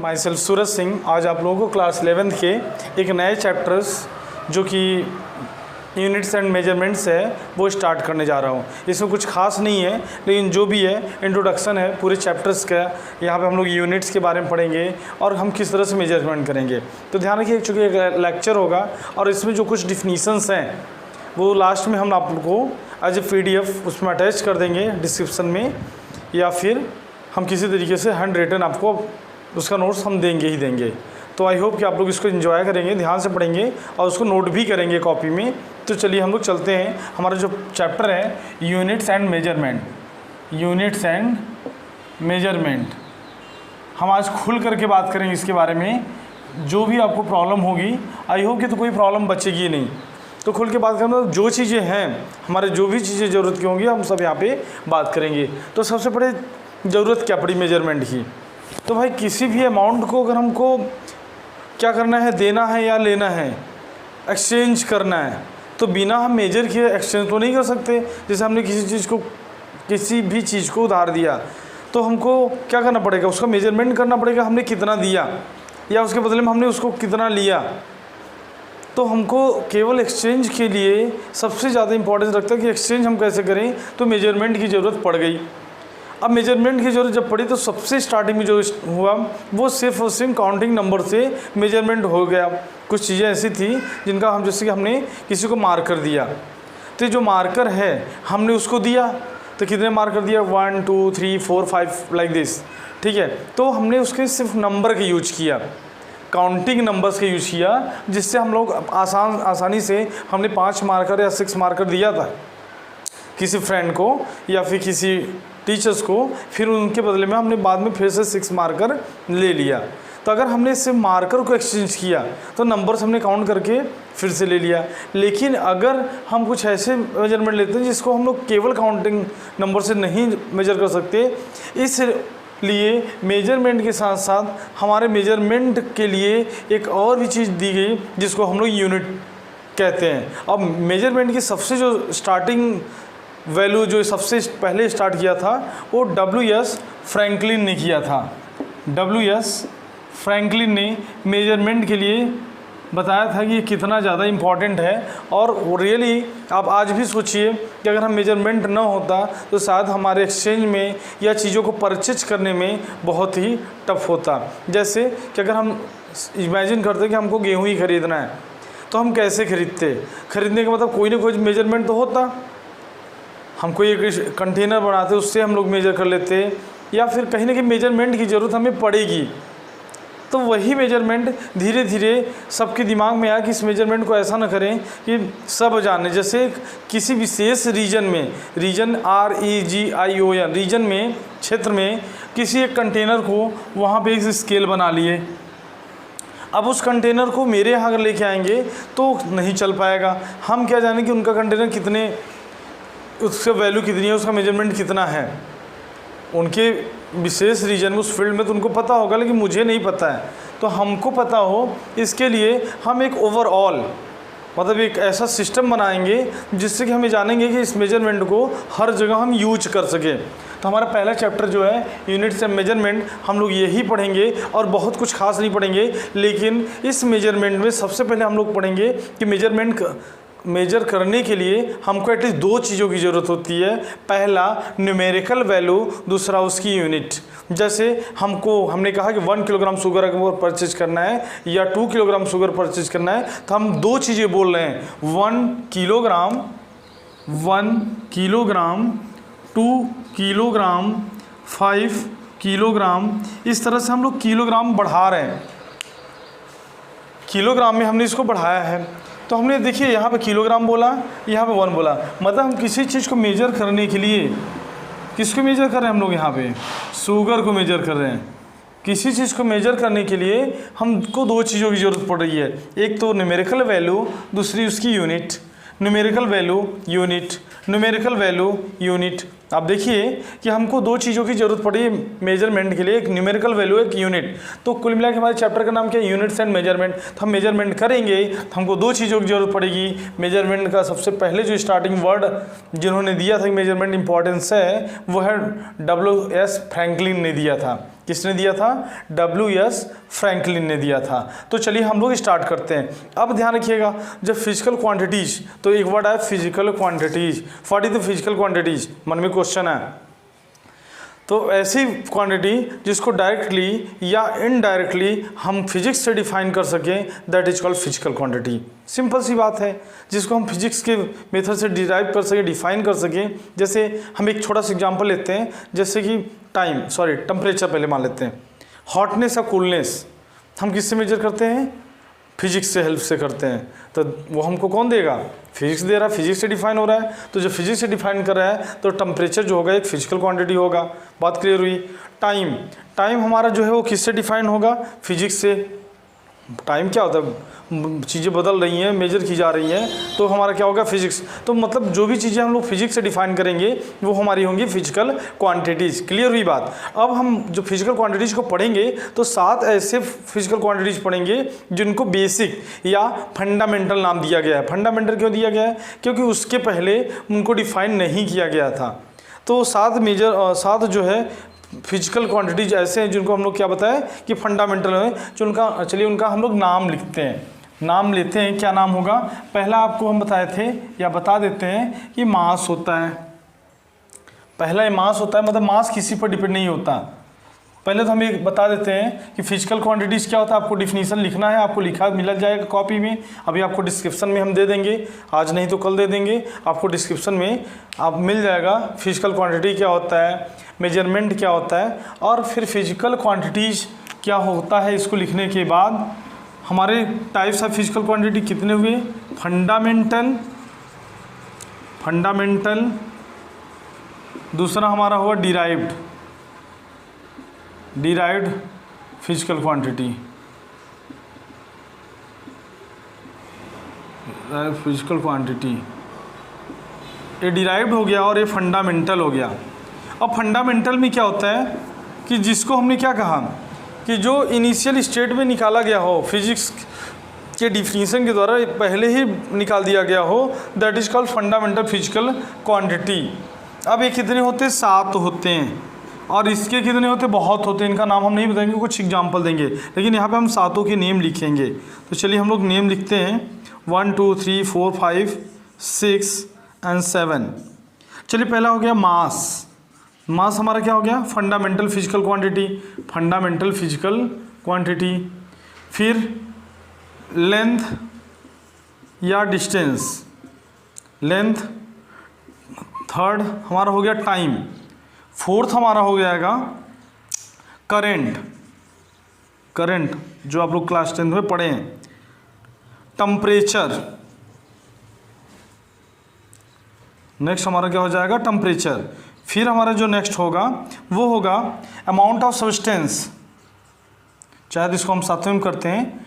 My self Suraj Singh. आज आप लोगों को क्लास 11th के एक नए चैप्टर्स जो कि यूनिट्स एंड मेजरमेंट्स है वो स्टार्ट करने जा रहा हूँ। इसमें कुछ खास नहीं है, लेकिन जो भी है इंट्रोडक्शन है पूरे चैप्टर्स का। यहाँ पे हम लोग यूनिट्स के बारे में पढ़ेंगे और हम किस तरह से मेजरमेंट करेंगे। तो ध्यान रखिए, चूँकि एक लेक्चर होगा और इसमें जो कुछ डिफिनीशंस हैं वो लास्ट में हम आप लोग को एज ए PDF उसमें अटैच कर देंगे डिस्क्रिप्शन में, या फिर हम किसी तरीके से हैंड रिटन आपको उसका नोट्स हम देंगे ही देंगे। तो आई होप कि आप लोग इसको एंजॉय करेंगे, ध्यान से पढ़ेंगे और उसको नोट भी करेंगे कॉपी में। तो चलिए हम लोग चलते हैं। हमारा जो चैप्टर है units and measurement, units and measurement, हम आज खुल करके बात करेंगे इसके बारे में। जो भी आपको प्रॉब्लम होगी, आई होप कि तो कोई प्रॉब्लम बचेगी नहीं। तो खुल के बात करेंगे, तो जो चीज़ें हैं हमारे, जो भी चीज़ें ज़रूरत की होंगी हम सब यहाँ पे बात करेंगे। तो सबसे बड़े ज़रूरत क्या पड़ी मेजरमेंट की। तो भाई किसी भी अमाउंट को अगर हमको क्या करना है, देना है या लेना है, एक्सचेंज करना है, तो बिना हम मेजर किए एक्सचेंज तो नहीं कर सकते। जैसे हमने किसी भी चीज़ को उधार दिया तो हमको क्या करना पड़ेगा, उसका मेजरमेंट करना पड़ेगा, हमने कितना दिया या उसके बदले में हमने उसको कितना लिया। तो हमको केवल एक्सचेंज के लिए सबसे ज़्यादा इंपॉर्टेंस रखता है कि एक्सचेंज हम कैसे करें। तो मेजरमेंट की ज़रूरत पड़ गई। अब मेजरमेंट की ज़रूरत जब पड़ी तो सबसे स्टार्टिंग में जो हुआ वो सिर्फ और सिर्फ काउंटिंग नंबर से मेजरमेंट हो गया। कुछ चीज़ें ऐसी थी जिनका हम, जैसे कि हमने किसी को मार्कर दिया, तो जो मार्कर है हमने उसको दिया, तो कितने मार्कर दिया, 1 2 3 4 5 लाइक दिस, ठीक है। तो हमने उसके सिर्फ नंबर का यूज किया, काउंटिंग नंबर्स का यूज किया, जिससे हम लोग आसानी से हमने 5 मार्कर या 6 मार्कर दिया था किसी फ्रेंड को या फिर किसी टीचर्स को, फिर उनके बदले में हमने बाद में फिर से 6 मार्कर ले लिया। तो अगर हमने सिर्फ मार्कर को एक्सचेंज किया तो नंबर्स हमने काउंट करके फिर से ले लिया। लेकिन अगर हम कुछ ऐसे मेजरमेंट लेते हैं जिसको हम लोग केवल काउंटिंग नंबर से नहीं मेजर कर सकते, इसलिए मेजरमेंट के साथ साथ हमारे मेजरमेंट के लिए एक और भी चीज़ दी गई जिसको हम लोग यूनिट कहते हैं। अब मेजरमेंट की सबसे जो स्टार्टिंग वैल्यू जो सबसे पहले स्टार्ट किया था वो W.S. फ्रैंकलिन ने किया था। W.S. फ्रैंकलिन ने मेजरमेंट के लिए बताया था कि ये कितना ज़्यादा इम्पॉर्टेंट है। और रियली आप आज भी सोचिए कि अगर हम मेजरमेंट ना होता तो शायद हमारे एक्सचेंज में या चीज़ों को परचेज करने में बहुत ही टफ होता। जैसे कि अगर हम इमेजिन करते कि हमको गेहूँ ही खरीदना है तो हम कैसे खरीदते। खरीदने का मतलब कोई ना कोई मेजरमेंट तो होता। हम कोई एक कंटेनर बनाते उससे हम लोग मेजर कर लेते, या फिर कहीं ना कहीं मेजरमेंट की ज़रूरत हमें पड़ेगी। तो वही मेजरमेंट धीरे धीरे सबके दिमाग में आया कि इस मेजरमेंट को ऐसा ना करें कि सब जाने। जैसे किसी विशेष रीजन में, रीजन REGION, रीजन में, क्षेत्र में किसी एक कंटेनर को वहाँ पे एक स्केल बना लिए। अब उस कंटेनर को मेरे यहाँ अगर लेके आएंगे तो नहीं चल पाएगा। हम क्या जाने कि उनका कंटेनर कितने, उसका वैल्यू कितनी है, उसका मेजरमेंट कितना है। उनके विशेष रीजन में, उस फील्ड में तो उनको पता होगा, लेकिन मुझे नहीं पता है। तो हमको पता हो, इसके लिए हम एक ओवरऑल मतलब एक ऐसा सिस्टम बनाएंगे जिससे कि हमें जानेंगे कि इस मेजरमेंट को हर जगह हम यूज कर सकें। तो हमारा पहला चैप्टर जो है यूनिट्स एंड मेजरमेंट, हम लोग यही पढ़ेंगे और बहुत कुछ खास नहीं पढ़ेंगे। लेकिन इस मेजरमेंट में सबसे पहले हम लोग पढ़ेंगे कि मेजर करने के लिए हमको एटलीस्ट 2 चीज़ों की ज़रूरत होती है। पहला न्यूमेरिकल वैल्यू, दूसरा उसकी यूनिट। जैसे हमने कहा कि 1 किलोग्राम शुगर अगर परचेज करना है या 2 किलोग्राम शुगर परचेज करना है, तो हम 2 चीज़ें बोल रहे हैं, 1 किलोग्राम, 2 किलोग्राम, 5 किलोग्राम। इस तरह से हम लोग किलोग्राम बढ़ा रहे हैं। किलोग्राम में हमने इसको बढ़ाया है। तो हमने देखिए यहाँ पे किलोग्राम बोला, यहाँ पे 1 बोला, मतलब हम किसी चीज़ को मेजर करने के लिए किसको मेजर कर रहे हैं, हम लोग यहाँ पे शुगर को मेजर कर रहे हैं। किसी चीज़ को मेजर करने के लिए हमको 2 चीज़ों की ज़रूरत पड़ रही है, एक तो न्यूमेरिकल वैल्यू, दूसरी उसकी unit. Numerical value, unit, numerical value, unit. आप देखिए कि हमको 2 चीज़ों की ज़रूरत पड़ी मेजरमेंट के लिए, एक न्यूमेरिकल वैल्यू, एक यूनिट। तो कुल मिला के हमारे चैप्टर का नाम क्या है, यूनिट्स एंड मेजरमेंट। तो हम मेजरमेंट करेंगे तो हमको 2 चीज़ों की ज़रूरत पड़ेगी। मेजरमेंट का सबसे पहले जो स्टार्टिंग वर्ड जिन्होंने दिया था कि मेजरमेंट इंपॉर्टेंस है, वो है W.S. फ्रैंकलिन ने दिया था। किसने दिया था? W.S. फ्रैंकलिन ने दिया था। तो चलिए हम लोग स्टार्ट करते हैं। अब ध्यान रखिएगा, जब फिजिकल क्वांटिटीज, तो एक वर्ड है physical quantities. What is the physical quantities? मन में क्वेश्चन है। तो ऐसी क्वांटिटी जिसको डायरेक्टली या इनडायरेक्टली हम फिजिक्स से डिफाइन कर सकें, that is called physical quantity. Simple सी बात है, जिसको हम फिजिक्स के मेथड से डिराइव कर सकें, डिफाइन कर सकें। जैसे हम एक छोटा सा एग्जांपल लेते हैं, जैसे कि टेम्परेचर पहले मान लेते हैं। हॉटनेस या कूलनेस हम किससे मेजर करते हैं? फिजिक्स से हेल्प से करते हैं। तो वो हमको कौन देगा? फिजिक्स दे रहा है, फिजिक्स से डिफाइन हो रहा है। तो जब फिजिक्स से डिफाइन कर रहा है तो टेम्परेचर जो होगा एक फिजिकल क्वांटिटी होगा। बात क्लियर हुई? टाइम हमारा जो है वो किससे डिफाइन होगा? फिजिक्स से। टाइम क्या होता है? चीज़ें बदल रही हैं, मेजर की जा रही हैं, तो हमारा क्या होगा? फिजिक्स। तो मतलब जो भी चीज़ें हम लोग फिजिक्स से डिफाइन करेंगे वो हमारी होंगी फिजिकल क्वांटिटीज़। क्लियर हुई बात? अब हम जो फिजिकल क्वांटिटीज़ को पढ़ेंगे तो 7 ऐसे फिजिकल क्वांटिटीज़ पढ़ेंगे जिनको बेसिक या फंडामेंटल नाम दिया गया है। फंडामेंटल क्यों दिया गया है? क्योंकि उसके पहले उनको डिफाइन नहीं किया गया था। तो 7 जो है फिजिकल क्वांटिटीज ऐसे हैं जिनको हम लोग क्या बताएं कि फंडामेंटल है, जो उनका, चलिए उनका हम लोग नाम लिखते हैं, नाम लेते हैं। क्या नाम होगा? पहला आपको हम बताए थे या बता देते हैं कि मास होता है। पहला मास होता है, मतलब मास किसी पर डिपेंड नहीं होता। पहले तो हम ये बता देते हैं कि फिजिकल क्वांटिटीज़ क्या होता है। आपको डिफिनीशन लिखना है, आपको लिखा मिल जाएगा कॉपी में। अभी आपको डिस्क्रिप्शन में हम दे देंगे, आज नहीं तो कल दे देंगे। आपको डिस्क्रिप्शन में आप मिल जाएगा फिजिकल क्वांटिटी क्या होता है, मेजरमेंट क्या होता है, और फिर फिजिकल क्वांटिटीज़ क्या होता है। इसको लिखने के बाद हमारे टाइप्स ऑफ फिजिकल क्वांटिटी कितने हुए? फंडामेंटल, दूसरा हमारा हुआ डिराइव्ड फिजिकल क्वांटिटी, ये डिराइव्ड हो गया और ये फंडामेंटल हो गया। अब फंडामेंटल में क्या होता है कि जिसको हमने क्या कहा कि जो इनिशियल स्टेट में निकाला गया हो, फिजिक्स के डिफिनीशन के द्वारा पहले ही निकाल दिया गया हो, that is called fundamental physical quantity. अब ये कितने होते हैं? 7 होते हैं। और इसके कितने होते? बहुत होते हैं। इनका नाम हम नहीं बताएंगे, कुछ एग्जाम्पल देंगे, लेकिन यहाँ पे हम 7 के नेम लिखेंगे। तो चलिए हम लोग नेम लिखते हैं 1 2 3 4 5 6 एंड 7। चलिए पहला हो गया मास। मास हमारा क्या हो गया? Fundamental physical quantity. फिर लेंथ या डिस्टेंस, थर्ड हमारा हो गया टाइम। फोर्थ हमारा हो जाएगा करंट, जो आप लोग क्लास 10 में पढ़े हैं। टेम्परेचर, नेक्स्ट हमारा क्या हो जाएगा? टेम्परेचर। फिर हमारा जो नेक्स्ट होगा वो होगा अमाउंट ऑफ सब्सटेंस, चाहे इसको हम साथ में करते हैं,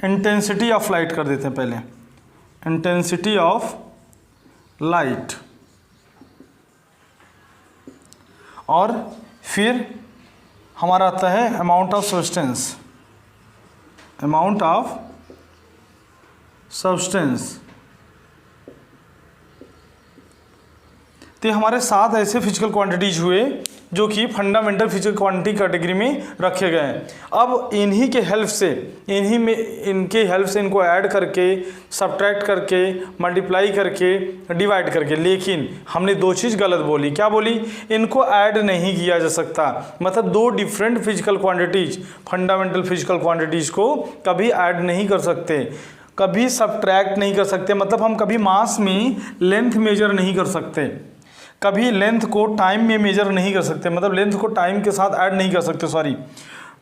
इंटेंसिटी ऑफ लाइट कर देते हैं पहले, इंटेंसिटी ऑफ लाइट। और फिर हमारा आता है अमाउंट ऑफ सब्सटेंस। तो हमारे 7 ऐसे फिजिकल क्वांटिटीज हुए जो कि फंडामेंटल फिजिकल क्वांटिटी कैटेगरी में रखे गए हैं। अब इनके हेल्प से इनको ऐड करके, सब्ट्रैक्ट करके, मल्टीप्लाई करके, डिवाइड करके, लेकिन हमने 2 चीज़ गलत बोली। क्या बोली? इनको ऐड नहीं किया जा सकता। मतलब 2 different physical quantities, fundamental physical quantities को कभी ऐड नहीं कर सकते, कभी सब्ट्रैक्ट नहीं कर सकते। मतलब हम कभी मास में लेंथ मेजर नहीं कर सकते, कभी लेंथ को टाइम में मेजर नहीं कर सकते। मतलब लेंथ को टाइम के साथ ऐड नहीं कर सकते,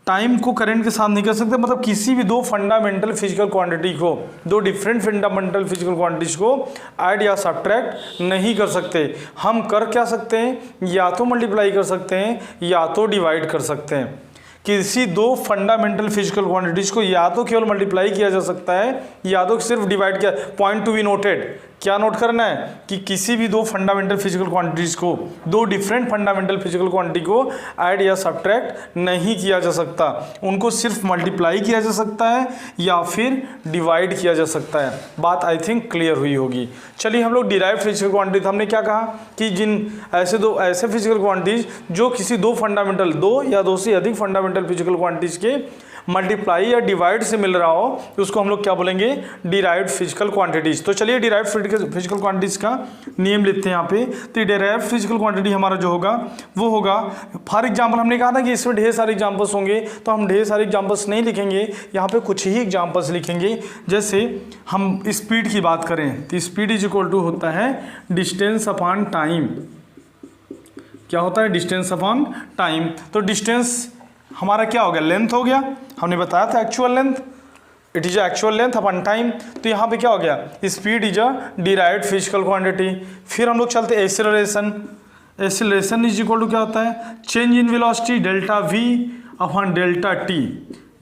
टाइम को करंट के साथ नहीं कर सकते। मतलब किसी भी 2 फंडामेंटल फिजिकल क्वांटिटी को, 2 डिफरेंट फंडामेंटल फिजिकल क्वांटिटीज को ऐड या सब्ट्रैक्ट नहीं कर सकते। हम कर क्या सकते हैं? या तो मल्टीप्लाई कर सकते हैं या तो डिवाइड कर सकते हैं। किसी 2 फंडामेंटल फिजिकल क्वांटिटीज़ को या तो केवल मल्टीप्लाई किया जा सकता है या तो सिर्फ डिवाइड किया। पॉइंट टू बी नोटेड, क्या नोट करना है कि किसी भी दो फंडामेंटल फिजिकल क्वांटिटीज को, दो डिफरेंट फंडामेंटल फिजिकल क्वांटिटी को ऐड या सब्ट्रैक्ट नहीं किया जा सकता, उनको सिर्फ मल्टीप्लाई किया जा सकता है या फिर डिवाइड किया जा सकता है। बात आई थिंक क्लियर हुई होगी। चलिए हम लोग डिराइव्ड फिजिकल क्वांटिटी, हमने क्या कहा कि जिन ऐसे फिजिकल क्वांटिटीज जो किसी दो या दो से अधिक फंडामेंटल फिजिकल क्वांटिटीज के मल्टीप्लाई या डिवाइड से मिल रहा हो तो उसको हम लोग क्या बोलेंगे, डिराइव्ड फिजिकल क्वांटिटीज। तो चलिए डिराइव्ड फिजिकल क्वांटिटीज का नियम लेते हैं यहाँ पे। तो डिराइव्ड फिजिकल क्वांटिटी हमारा जो होगा वो होगा, फॉर एग्जांपल हमने कहा था कि इसमें ढेर सारे एग्जांपल्स होंगे, तो हम ढेर सारे एग्जांपल्स नहीं लिखेंगे, यहाँ पे कुछ ही एग्जांपल्स लिखेंगे। जैसे हम स्पीड की बात करें तो स्पीड इज इक्वल टू होता है डिस्टेंस अपॉन टाइम। क्या होता है, डिस्टेंस अपॉन टाइम। तो डिस्टेंस हमारा क्या हो गया, लेंथ हो गया, हमने बताया था actual length, it is actual length upon time. तो यहाँ पे क्या हो गया, speed is a derived physical quantity. फिर हम लोग चलते acceleration. Acceleration is equal to क्या होता है, change in velocity delta V upon delta T,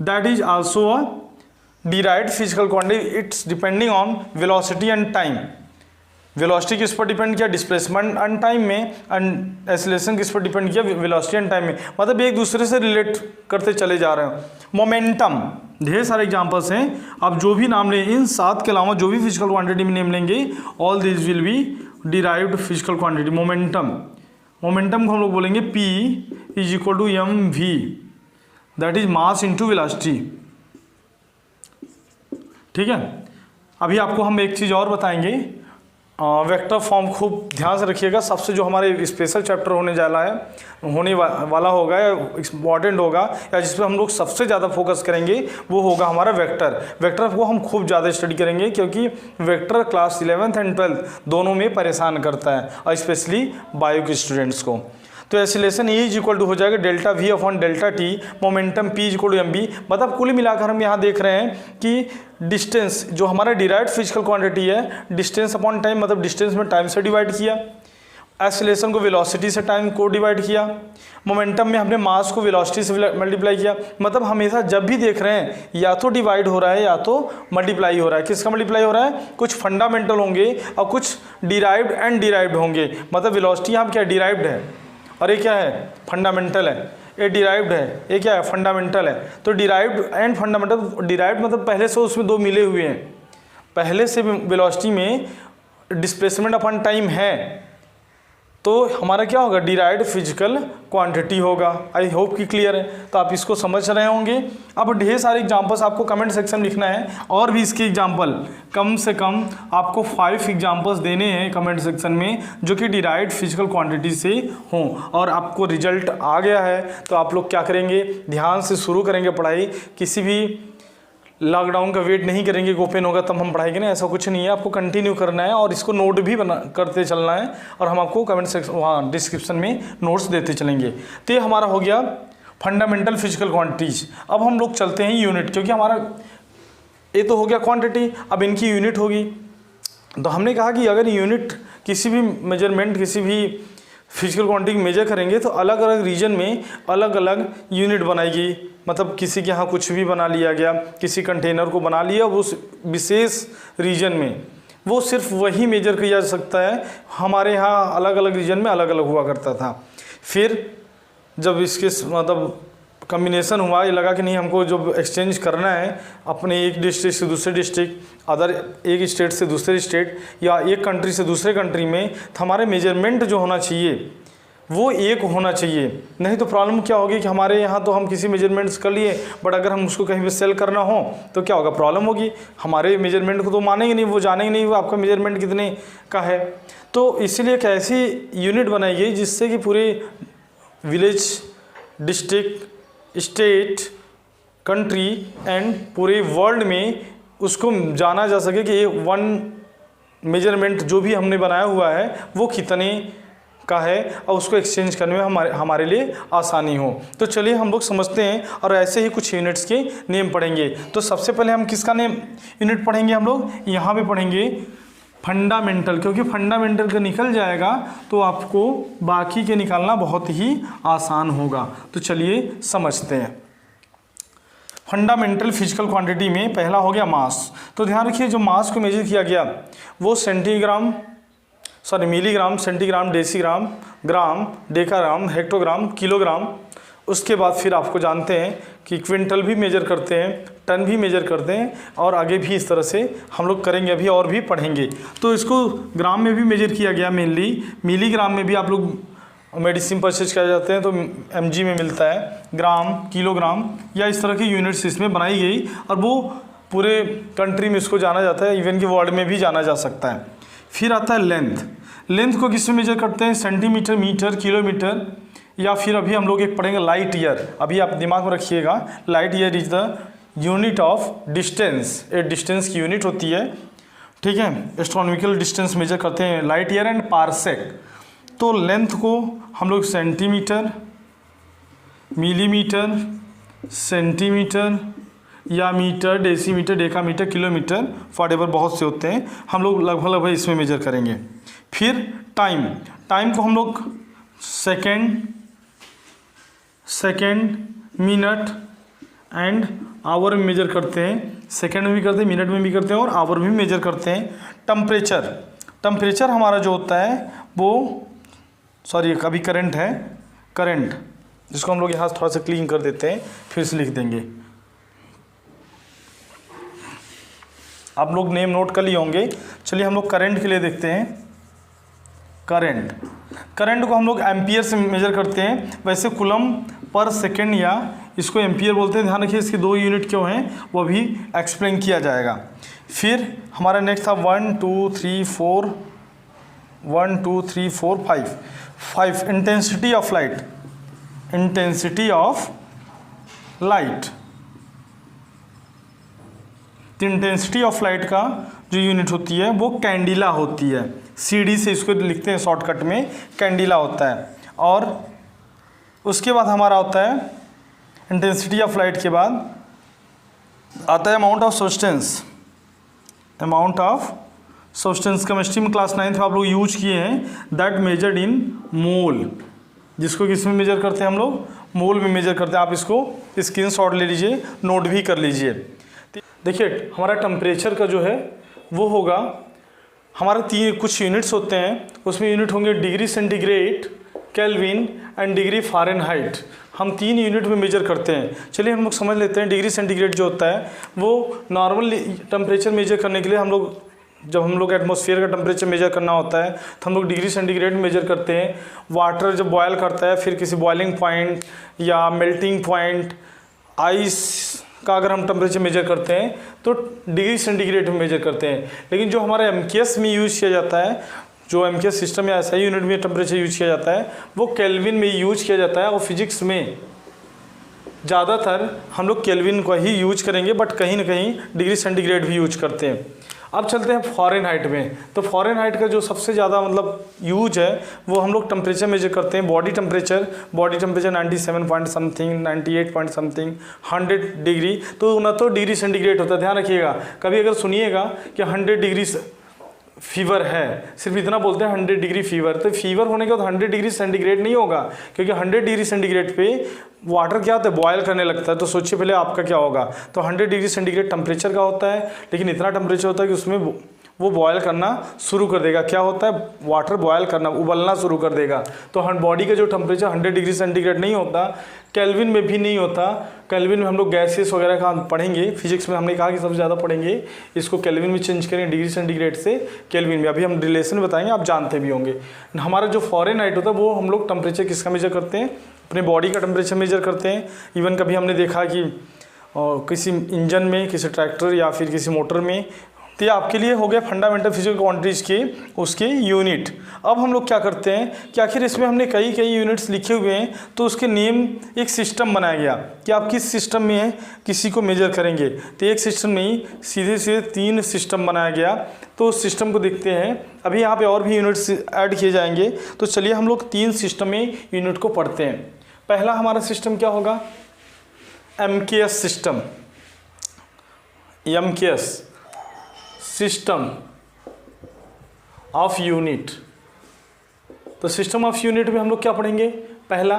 that is also a derived physical quantity, it's depending on velocity and time. Velocity किस पर depend किया, डिस्प्लेसमेंट एंड टाइम में, and acceleration किस पर depend किया, वेलोसिटी एंड टाइम में। मतलब एक दूसरे से रिलेट करते चले जा रहे हैं। मोमेंटम, ढेर सारे एग्जांपल्स हैं, आप जो भी नाम लें, इन 7 के अलावा जो भी फिजिकल क्वांटिटी में नेम लेंगे, all this will be derived physical quantity. Momentum को हम लोग बोलेंगे P is equal to mv, that is mass into velocity. ठीक है, अभी आपको हम एक चीज़ और बताएंगे, वेक्टर फॉर्म खूब ध्यान से रखिएगा। सबसे जो हमारे स्पेशल चैप्टर होने वाला होगा या इम्पॉर्टेंट होगा या जिस पर हम लोग सबसे ज़्यादा फोकस करेंगे वो होगा हमारा वेक्टर को हम खूब ज़्यादा स्टडी करेंगे, क्योंकि vector class 11th and 12th दोनों में परेशान करता है, और स्पेशली बायो के स्टूडेंट्स को। तो acceleration E is equal to हो जाएगा delta V upon delta T, momentum P is equal to mv। मतलब कुल मिलाकर हम यहाँ देख रहे हैं कि डिस्टेंस जो हमारा डिराइव्ड फिजिकल क्वांटिटी है, डिस्टेंस अपॉन टाइम, मतलब डिस्टेंस में टाइम से डिवाइड किया, एक्सेलरेशन को वेलोसिटी से टाइम को डिवाइड किया, मोमेंटम में हमने मास को वेलोसिटी से मल्टीप्लाई किया। मतलब हमेशा जब भी देख रहे हैं या तो डिवाइड हो रहा है या तो मल्टीप्लाई हो रहा है। किसका मल्टीप्लाई हो रहा है, कुछ फंडामेंटल होंगे और कुछ डिराइव्ड एंड डिराइव्ड होंगे। मतलब वेलोसिटी यहाँ क्या डिराइव्ड है और ये क्या है, फंडामेंटल है। ये डिराइव्ड है, ये क्या है, फंडामेंटल है। तो डिराइव्ड एंड फंडामेंटल, डिराइव्ड मतलब पहले से उसमें दो मिले हुए हैं, पहले से वेलोसिटी में डिस्प्लेसमेंट अपॉन टाइम है, तो हमारा क्या होगा, डिराइव्ड फिजिकल क्वांटिटी होगा। आई होप कि क्लियर है, तो आप इसको समझ रहे होंगे। अब ढेर सारे एग्जांपल्स आपको कमेंट सेक्शन में लिखना है, और भी इसके एग्जांपल कम से कम आपको 5 एग्जांपल्स देने हैं कमेंट सेक्शन में जो कि डिराइव्ड फिजिकल क्वांटिटी से हों। और आपको रिजल्ट आ गया है तो आप लोग क्या करेंगे, ध्यान से शुरू करेंगे पढ़ाई। किसी भी लॉकडाउन का वेट नहीं करेंगे कि ओपन होगा तब हम पढ़ाएंगे, ना, ऐसा कुछ नहीं है। आपको कंटिन्यू करना है और इसको नोट भी करते चलना है, और हम आपको कमेंट सेक्शन वहाँ डिस्क्रिप्शन में नोट्स देते चलेंगे। तो ये हमारा हो गया फंडामेंटल फिजिकल क्वांटिटीज। अब हम लोग चलते हैं यूनिट, क्योंकि हमारा ये तो हो गया क्वांटिटी, अब इनकी यूनिट होगी। तो हमने कहा कि अगर यूनिट किसी भी मेजरमेंट, किसी भी फिजिकल क्वांटिटी मेजर करेंगे तो अलग अलग रीजन में अलग अलग यूनिट बनाएगी। मतलब किसी के यहाँ कुछ भी बना लिया गया, किसी कंटेनर को बना लिया, उस विशेष रीजन में वो सिर्फ वही मेजर किया जा सकता है। हमारे यहाँ अलग अलग रीजन में अलग अलग हुआ करता था। फिर जब इसके मतलब कम्बिनेशन हुआ, ये लगा कि नहीं हमको जब एक्सचेंज करना है अपने एक डिस्ट्रिक्ट से दूसरे डिस्ट्रिक्ट, अदर एक स्टेट से दूसरे स्टेट, या एक कंट्री से दूसरे कंट्री में, तो हमारे मेजरमेंट जो होना चाहिए वो एक होना चाहिए। नहीं तो प्रॉब्लम क्या होगी कि हमारे यहाँ तो हम किसी मेजरमेंट्स कर लिए, बट अगर हम उसको कहीं पे सेल करना हो तो क्या होगा, प्रॉब्लम होगी। हमारे मेजरमेंट को तो मानेंगे नहीं, वो जानेंगे नहीं वो आपका मेजरमेंट कितने का है। तो इसीलिए एक ऐसी यूनिट बनाई गई जिससे कि पूरे village, district, state, country and पूरे वर्ल्ड में उसको जाना जा सके कि ये वन मेजरमेंट जो भी हमने बनाया हुआ है वो कितने का है, और उसको एक्सचेंज करने में हमारे लिए आसानी हो। तो चलिए हम लोग समझते हैं और ऐसे ही कुछ यूनिट्स के नेम पढ़ेंगे। तो सबसे पहले हम किसका नेम यूनिट पढ़ेंगे, हम लोग यहाँ पे पढ़ेंगे फंडामेंटल, क्योंकि फंडामेंटल का निकल जाएगा तो आपको बाकी के निकालना बहुत ही आसान होगा। तो चलिए समझते हैं। फंडामेंटल फिजिकल क्वांटिटी में पहला हो गया मास। तो ध्यान रखिए जो मास को मेजर किया गया वो मिलीग्राम, सेंटीग्राम, डेसीग्राम, ग्राम, डेकाग्राम, हेक्टोग्राम, किलोग्राम। उसके बाद फिर आपको जानते हैं कि क्विंटल भी मेजर करते हैं, टन भी मेजर करते हैं, और आगे भी इस तरह से हम लोग करेंगे, अभी और भी पढ़ेंगे। तो इसको ग्राम में भी मेजर किया गया मेनली, मिलीग्राम में भी आप लोग मेडिसिन परचेज किया जाते हैं तो mg में मिलता है, ग्राम, किलोग्राम या इस तरह की यूनिट्स इसमें बनाई गई, और वो पूरे कंट्री में इसको जाना जाता है, इवन कि वर्ल्ड में भी जाना जा सकता है। फिर आता है लेंथ को किस में मेजर करते हैं, सेंटीमीटर, मीटर, किलोमीटर, या फिर अभी हम लोग एक पढ़ेंगे लाइट ईयर। अभी आप दिमाग में रखिएगा, light year is the unit of distance, एक डिस्टेंस की यूनिट होती है, ठीक है। एस्ट्रोनॉमिकल डिस्टेंस मेजर करते हैं लाइट ईयर एंड पारसेक। तो लेंथ को हम लोग सेंटीमीटर, मिलीमीटर, सेंटीमीटर या metre, decimetre, decametre, kilometre, whatever बहुत से होते हैं, हम लोग लगभग इसमें मेजर करेंगे। फिर टाइम को हम लोग सेकेंड, मिनट एंड आवर में मेजर करते हैं। सेकेंड में भी करते हैं, मिनट में भी करते हैं और आवर में भी मेजर करते हैं। टेम्परेचर हमारा जो होता है वो अभी करंट है, करंट जिसको हम लोग यहाँ थोड़ा सा क्लीन कर देते हैं, फिर से लिख देंगे। आप लोग नेम नोट कर लिए होंगे। चलिए हम लोग करंट के लिए देखते हैं। करंट को हम लोग एम्पियर से मेजर करते हैं, वैसे कूलम पर सेकेंड या इसको एम्पियर बोलते हैं। ध्यान रखिए इसकी 2 यूनिट क्यों हैं वो भी एक्सप्लेन किया जाएगा। फिर हमारा नेक्स्ट था 1 2 3 4 5 इंटेंसिटी ऑफ लाइट। तो इंटेंसिटी ऑफ लाइट का जो यूनिट होती है वो कैंडिला होती है, CD से इसको लिखते हैं शॉर्टकट में, कैंडिला होता है। और उसके बाद हमारा होता है इंटेंसिटी ऑफ लाइट के बाद आता है अमाउंट ऑफ सब्सटेंस। केमिस्ट्री में क्लास 9th में आप लोग यूज किए हैं, दैट मेजर्ड इन मोल, जिसको किस में मेजर करते हैं हम लोग, मोल में मेजर करते हैं। आप इसको स्क्रीनशॉट ले लीजिए, नोट भी कर लीजिए। देखिए हमारा टेम्परेचर का जो है वो होगा, हमारे कुछ यूनिट्स होते हैं, उसमें यूनिट होंगे degree centigrade, kelvin and degree Fahrenheit. हम 3 यूनिट में मेजर करते हैं। चलिए हम लोग समझ लेते हैं। डिग्री सेंटीग्रेड जो होता है वो नॉर्मल टेम्परेचर मेजर करने के लिए जब हम लोग एटमॉस्फेयर का टेम्परेचर मेजर करना होता है तो हम लोग डिग्री सेंटीग्रेड मेजर करते हैं। वाटर जब बॉयल करता है, फिर किसी बॉइलिंग पॉइंट या मेल्टिंग पॉइंट, आइस का अगर हम टेम्परेचर मेजर करते हैं तो डिग्री सेंटीग्रेड में मेजर करते हैं। लेकिन जो हमारे MKS में यूज़ किया जाता है, जो MKS सिस्टम या SI यूनिट में टेम्परेचर यूज किया जाता है वो केल्विन में यूज किया जाता है। और फिजिक्स में ज़्यादातर हम लोग केल्विन को ही यूज करेंगे, बट कहीं ना कहीं डिग्री सेंटीग्रेड भी यूज करते हैं। अब चलते हैं फ़ारेनहाइट में। तो फ़ारेनहाइट का जो सबसे ज़्यादा यूज है वो हम लोग टेम्परेचर मेजर करते हैं। Body temperature 97 point something, 98 point something, 100 degree, तो 69 डिग्री सेंटीग्रेड होता है। ध्यान रखिएगा, कभी अगर सुनिएगा कि 100 डिग्री फीवर है, सिर्फ इतना बोलते हैं 100 डिग्री फीवर, तो फीवर होने के बाद 100 डिग्री सेंटीग्रेड नहीं होगा, क्योंकि 100 डिग्री सेंटीग्रेड पे वाटर क्या होता है, बॉयल करने लगता है। तो सोचिए पहले आपका क्या होगा। तो 100 डिग्री सेंटीग्रेड टेम्परेचर का होता है, लेकिन इतना टेम्परेचर होता है कि उसमें वो बॉयल करना शुरू कर देगा। क्या होता है, वाटर बॉयल करना, उबलना शुरू कर देगा। तो बॉडी का जो टेम्परेचर 100 डिग्री सेंटीग्रेड नहीं होता, केल्विन में भी नहीं होता। केल्विन में हम लोग गैसेस वगैरह का पढ़ेंगे, फिजिक्स में हमने कहा कि सबसे ज़्यादा पढ़ेंगे, इसको केल्विन में चेंज करेंगे, डिग्री सेंटीग्रेड से केल्विन में। अभी हम रिलेशन बताएंगे, आप जानते भी होंगे। हमारा जो फ़ारेनहाइट होता है वो हम लोग टेम्परेचर किसका मेजर करते हैं, अपने बॉडी का टेम्परेचर मेजर करते हैं। इवन कभी हमने देखा कि किसी इंजन में, किसी ट्रैक्टर या फिर किसी मोटर में। तो ये आपके लिए हो गया फंडामेंटल फिजिकल क्वांटिटीज़ के उसके यूनिट। अब हम लोग क्या करते हैं कि आखिर इसमें हमने कई यूनिट्स लिखे हुए हैं, तो उसके नेम एक सिस्टम बनाया गया कि आप किस सिस्टम में किसी को मेजर करेंगे। तो एक सिस्टम में ही सीधे 3 सिस्टम बनाया गया। तो उस सिस्टम को देखते हैं। अभी यहाँ पे और भी यूनिट्स ऐड किए जाएंगे। तो चलिए हम लोग 3 सिस्टम में यूनिट को पढ़ते हैं। पहला हमारा सिस्टम क्या होगा, MKS system, MKS system of unit. तो सिस्टम ऑफ यूनिट में हम लोग क्या पढ़ेंगे, पहला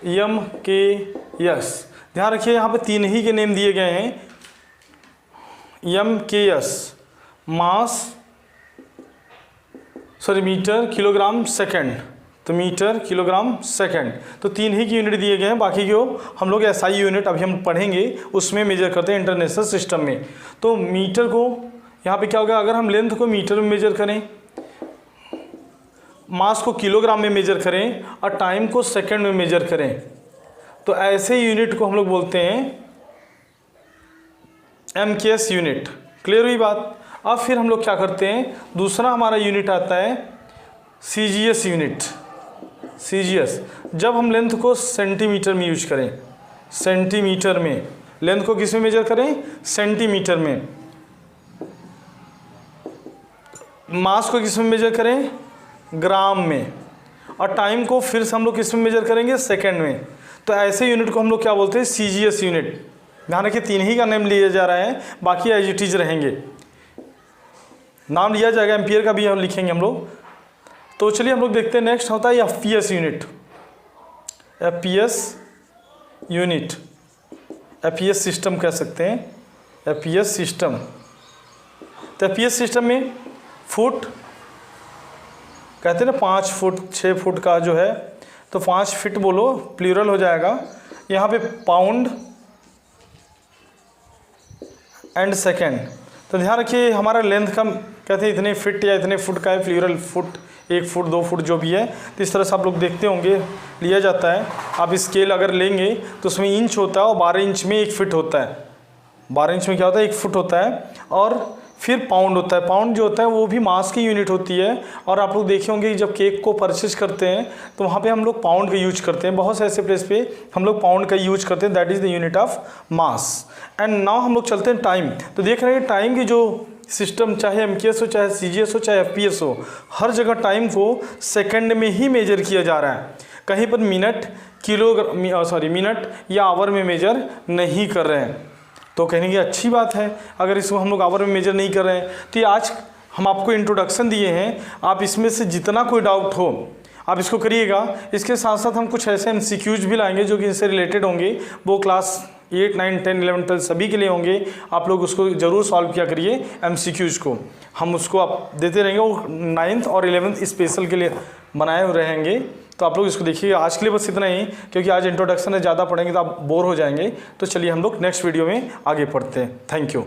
MKS। ध्यान रखिए यहाँ पे 3 ही के नेम दिए गए हैं, MKS मास मीटर किलोग्राम सेकंड, तो मीटर किलोग्राम सेकंड, तो 3 ही की यूनिट दिए गए हैं। बाकी जो हम लोग SI यूनिट अभी हम पढ़ेंगे उसमें मेजर करते हैं इंटरनेशनल सिस्टम में। तो मीटर को यहाँ पे क्या होगा, अगर हम लेंथ को मीटर में मेजर करें, मास को किलोग्राम में मेजर करें और टाइम को सेकंड में मेजर करें, तो ऐसे यूनिट को हम लोग बोलते हैं MKS यूनिट। क्लियर हुई बात। अब फिर हम लोग क्या करते हैं, दूसरा हमारा यूनिट आता है CGS यूनिट। CGS जब हम लेंथ को सेंटीमीटर में यूज करें, सेंटीमीटर में, लेंथ को किस में मेजर करें, सेंटीमीटर में, मास को किस में मेजर करें, ग्राम में, और टाइम को फिर से हम लोग किस में मेजर करेंगे, सेकंड में। तो ऐसे यूनिट को हम लोग क्या बोलते हैं, CGS यूनिट। ध्यान रखिए 3 ही का नेम लिया जा रहा है, बाकी एज इट इज रहेंगे, नाम लिया जाएगा, एम्पियर का भी हम लिखेंगे हम लोग। तो चलिए हम लोग देखते हैं, नेक्स्ट होता है FPS unit. FPS unit, FPS system कह सकते हैं, FPS सिस्टम। तो FPS सिस्टम में फुट कहते हैं ना, 5 फुट 6 फुट का जो है, तो 5 फीट बोलो, प्लूरल हो जाएगा। यहाँ पे पाउंड एंड सेकेंड। तो ध्यान रखिए हमारा लेंथ का कहते हैं इतने फिट या इतने फुट का है, प्लूरल फुट, 1 फुट 2 फुट जो भी है। तो इस तरह से आप लोग देखते होंगे लिया जाता है। आप स्केल अगर लेंगे तो उसमें इंच होता है और 12 इंच में 1 फिट होता है। 12 इंच में क्या होता है, 1 फुट होता है। और फिर पाउंड होता है। पाउंड जो होता है वो भी मास की यूनिट होती है। और आप लोग देखे होंगे जब केक को परचेज करते हैं तो वहाँ पे हम लोग पाउंड का यूज करते हैं। बहुत से ऐसे प्लेस पे हम लोग पाउंड का यूज करते हैं, that is the unit of mass. And now हम लोग चलते हैं टाइम। तो देख रहे हैं टाइम की जो सिस्टम, चाहे MKS हो, चाहे CGS हो, चाहे FPS हो, हर जगह टाइम को सेकंड में ही मेजर किया जा रहा है। कहीं पर मिनट, मिनट या आवर में मेजर नहीं कर रहे हैं। तो कहने की अच्छी बात है अगर इसको हम लोग आवर में मेजर नहीं कर रहे हैं। तो ये आज हम आपको इंट्रोडक्शन दिए हैं, आप इसमें से जितना कोई डाउट हो आप इसको करिएगा। इसके साथ साथ हम कुछ ऐसे MCQs भी लाएंगे जो कि इससे रिलेटेड होंगे, वो क्लास 8, 9, 10, 11, 12 सभी के लिए होंगे। आप लोग उसको ज़रूर सॉल्व किया करिए। MCQs को हम उसको आप देते रहेंगे, वो 9th और 11th स्पेशल के लिए बनाए हुए रहेंगे। तो आप लोग इसको देखिए। आज के लिए बस इतना ही, क्योंकि आज इंट्रोडक्शन है, ज़्यादा पढ़ेंगे तो आप बोर हो जाएंगे। तो चलिए हम लोग नेक्स्ट वीडियो में आगे पढ़ते हैं। Thank you.